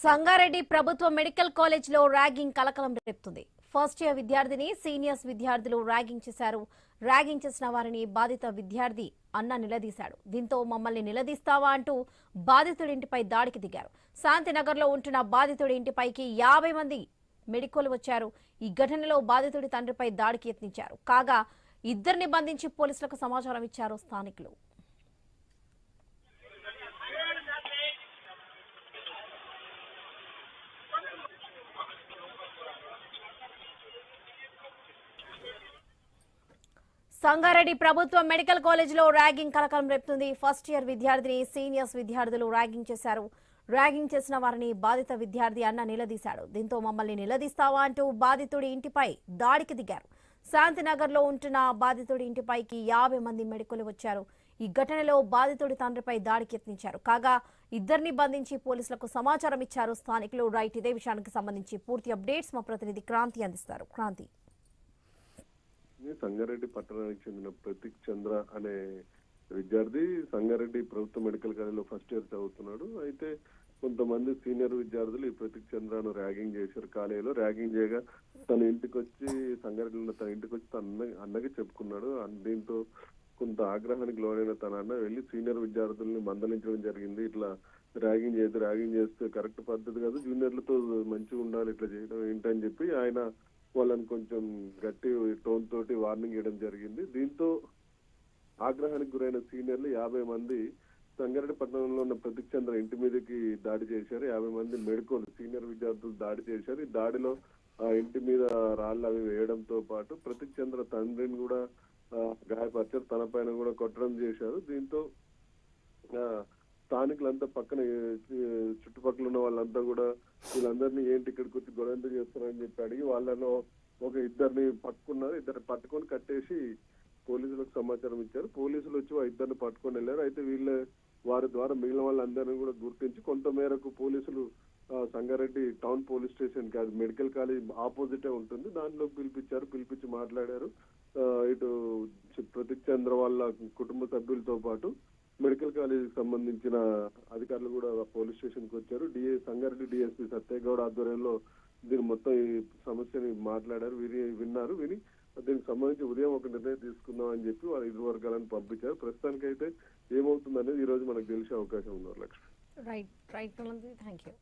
సంగారెడ్డి ప్రభుత్వ medical college లో ragging కలకలం రేపుతుంది. ఫస్ట్ ఇయర్ విద్యార్థిని సీనియర్స్ విద్యార్థులు ర్యాగింగ్ చేశారు. ర్యాగింగ్ చేసిన వారిని బాధిత విద్యార్థి అన్న నిలదీశాడు. దీంతో మమ్మల్ని నిలదీస్తావా అంటూ బాధితుడి ఇంటిపై దాడికి దిగారు. శాంతినగర్ లో ఉంటున్న బాధితుడి ఇంటిపైకి 50 మంది మెడికోలు వచ్చారు. ఈ ఘటనలో బాధితుడి తండ్రిపై దాడికి యత్నించారు. కాగా ఇద్దరిని బంధించి పోలీసులకు సమాచారం ఇచ్చారు స్థానికులు. సంగారెడ్డి ప్రభుత్వ మెడికల్ కాలేజ్ లో ర్యాగింగ్ కలకలం రేపుతుంది. ఫస్ట్ ఇయర్ విద్యార్థిని సీనియర్స్ విద్యార్థులు ర్యాగింగ్ చేశారు. ర్యాగింగ్ చేసిన వారిని బాధిత విద్యార్థి అన్న నిలదీశాడు. దీంతో మమ్మల్ని నిలదీస్తావా అంటూ బాధితుడి ఇంటిపై దాడికి దిగారు. శాంతినగర్ లో ఉంటున్న బాధితుడి ఇంటిపైకి 50 మంది మెడికలు వచ్చారు. ఈ ఘటనలో బాధితుడి తండ్రిపై దాడికి యత్నించారు. కాగా ఇద్దరిని బంధించి పోలీసులకు సమాచారం ఇచ్చారు స్థానికులు. రైట్, ఇదే విషయానికి సంబంధించి పూర్తి అప్డేట్స్ మా ప్రతినిధి క్రాంతి అందిస్తారు. క్రాంతి. సంగారెడ్డి పట్టణానికి చెందిన ప్రతీక్ చంద్ర అనే విద్యార్థి సంగారెడ్డి ప్రభుత్వ మెడికల్ కాలేజ్ లో ఫస్ట్ ఇయర్ చదువుతున్నాడు. అయితే కొంతమంది సీనియర్ విద్యార్థులు ఈ ప్రతీక్ చంద్రను ర్యాగింగ్ చేశారు. కాలేజీలో ర్యాగింగ్ చేయగా తన ఇంటికి వచ్చి సంగారెడ్డిలో తన ఇంటికి వచ్చి తన అన్నకి చెప్పుకున్నాడు. దీంతో కొంత ఆగ్రహానికి లోనైన తన అన్న వెళ్లి సీనియర్ విద్యార్థుల్ని మందలించడం జరిగింది. ఇట్లా ర్యాగింగ్ చేస్తే కరెక్ట్ పద్ధతి కాదు, జూనియర్లతో మంచిగా ఉండాలి, ఇట్లా చేయడం ఏంటని చెప్పి ఆయన వాళ్ళని కొంచెం గట్టి టోన్ తోటి వార్నింగ్ ఇవ్వడం జరిగింది. దీంతో ఆగ్రహానికి గురైన సీనియర్లు 50 మంది సంగారెడ్డి పట్టణంలో ఉన్న ప్రతీక్ చంద్ర ఇంటి మీదకి దాడి చేశారు. 50 మంది మెడికోలు సీనియర్ విద్యార్థులు దాడి చేశారు. ఈ దాడిలో ఇంటి మీద రాళ్ళు అవి వేయడంతో పాటు ప్రతీక్ చంద్ర తండ్రిని కూడా గాయపరిచారు. తన పైన కూడా కొట్టడం చేశారు. దీంతో స్థానికులంతా పక్కన చుట్టుపక్కల ఉన్న వాళ్ళంతా కూడా వీళ్ళందరినీ ఏంటి ఇక్కడికి వచ్చి గొడవ ఎందుకు చేస్తారని చెప్పి అడిగి వాళ్ళలో ఒక ఇద్దరిని పట్టుకున్నారు. ఇద్దరిని పట్టుకొని కట్టేసి పోలీసులకు సమాచారం ఇచ్చారు. పోలీసులు వచ్చి ఆ ఇద్దరిని పట్టుకొని వెళ్ళారు. అయితే వారి ద్వారా మిగిలిన వాళ్ళందరినీ కూడా గుర్తించి కొంత మేరకు పోలీసులు సంగారెడ్డి టౌన్ పోలీస్ స్టేషన్ కాదు, మెడికల్ కాలేజ్ ఆపోజిటే ఉంటుంది, దానిలో పిలిపించి మాట్లాడారు. ఇటు ప్రతీక్ చంద్ర వాళ్ళ కుటుంబ సభ్యులతో పాటు మెడికల్ కాలేజీకి సంబంధించిన అధికారులు కూడా పోలీస్ స్టేషన్ కి వచ్చారు. సంగారెడ్డి డిఎస్పీ సత్యగౌడ్ ఆధ్వర్యంలో దీని మొత్తం ఈ సమస్యని మాట్లాడారు, విన్నారు. దీనికి సంబంధించి ఉదయం ఒక నిర్ణయం తీసుకుందాం అని చెప్పి వాళ్ళ ఇరు వర్గాలను పంపించారు. ప్రస్తుతానికైతే ఏమవుతుందనేది ఈ రోజు మనకు తెలిసే అవకాశం ఉన్నారు. లక్ష్మి. Right, thank you.